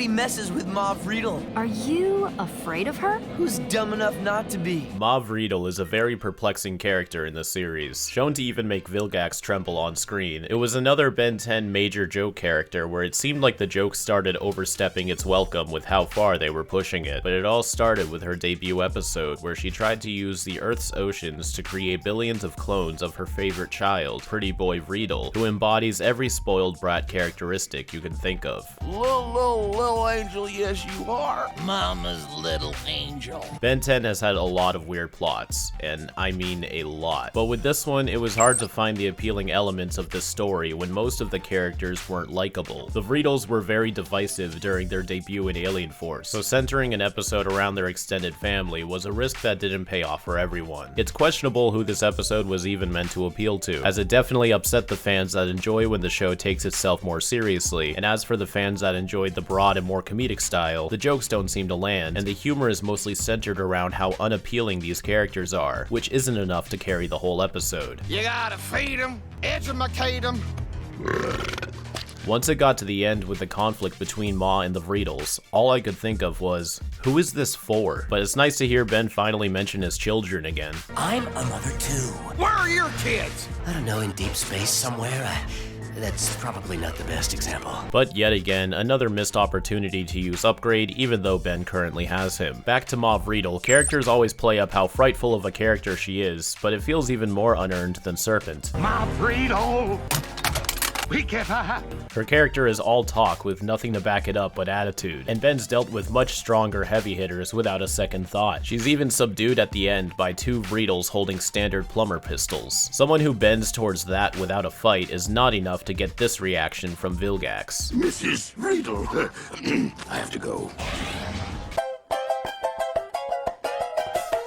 Nobody messes with Ma Vreedle. Are you afraid of her? Who's dumb enough not to be? Ma Vreedle is a very perplexing character in the series, shown to even make Vilgax tremble on screen. It was another Ben 10 major joke character where it seemed like the joke started overstepping its welcome with how far they were pushing it, but it all started with her debut episode where she tried to use the Earth's oceans to create billions of clones of her favorite child, pretty boy Vreedle, who embodies every spoiled brat characteristic you can think of. Little angel, yes you are. Mama's little angel. Ben 10 has had a lot of weird plots, and I mean a lot. But with this one, it was hard to find the appealing elements of this story when most of the characters weren't likable. The Vreedles were very divisive during their debut in Alien Force, so centering an episode around their extended family was a risk that didn't pay off for everyone. It's questionable who this episode was even meant to appeal to, as it definitely upset the fans that enjoy when the show takes itself more seriously, and as for the fans that enjoyed the broad and more comedic style, the jokes don't seem to land, and the humor is mostly centered around how unappealing these characters are, which isn't enough to carry the whole episode. You gotta feed them, educate them. Once it got to the end with the conflict between Ma and the Vreedles, all I could think of was, who is this for? But it's nice to hear Ben finally mention his children again. I'm a mother too. Where are your kids? I don't know, in deep space somewhere. That's probably not the best example. But yet again, another missed opportunity to use Upgrade, even though Ben currently has him. Back to Ma Vreedle, characters always play up how frightful of a character she is, but it feels even more unearned than Serpent. Ma Vreedle. We get her. Her character is all talk with nothing to back it up but attitude, and Ben's dealt with much stronger heavy hitters without a second thought. She's even subdued at the end by two Vreedles holding standard plumber pistols. Someone who bends towards that without a fight is not enough to get this reaction from Vilgax. Mrs. Vreedle, I have to go.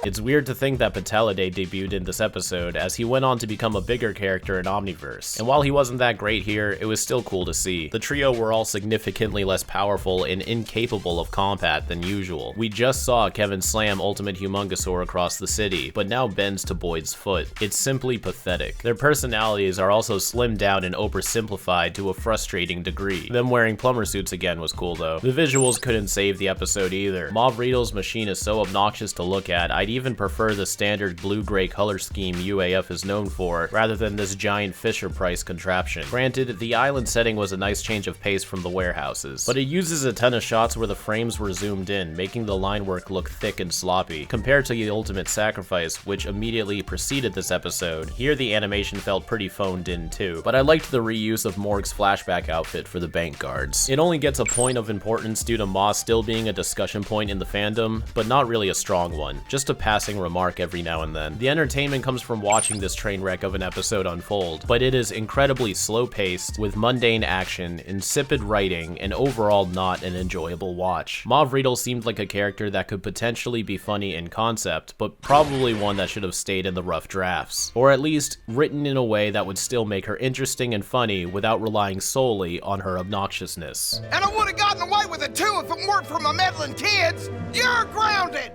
It's weird to think that Pataliday debuted in this episode, as he went on to become a bigger character in Omniverse. And while he wasn't that great here, it was still cool to see. The trio were all significantly less powerful and incapable of combat than usual. We just saw Kevin slam Ultimate Humongosaur across the city, but now bends to Boyd's foot. It's simply pathetic. Their personalities are also slimmed down and oversimplified to a frustrating degree. Them wearing plumber suits again was cool though. The visuals couldn't save the episode either. Ma Vreedle's machine is so obnoxious to look at, I'd even prefer the standard blue-gray color scheme UAF is known for, rather than this giant Fisher-Price contraption. Granted, the island setting was a nice change of pace from the warehouses, but it uses a ton of shots where the frames were zoomed in, making the line work look thick and sloppy. Compared to the Ultimate Sacrifice, which immediately preceded this episode, here the animation felt pretty phoned in too, but I liked the reuse of Morg's flashback outfit for the bank guards. It only gets a point of importance due to Ma still being a discussion point in the fandom, but not really a strong one, just a passing remark every now and then. The entertainment comes from watching this train wreck of an episode unfold, but it is incredibly slow-paced, with mundane action, insipid writing, and overall not an enjoyable watch. Ma Vreedle seemed like a character that could potentially be funny in concept, but probably one that should have stayed in the rough drafts, or at least written in a way that would still make her interesting and funny without relying solely on her obnoxiousness. And I would have gotten away with it too if it weren't for my meddling kids. You're grounded.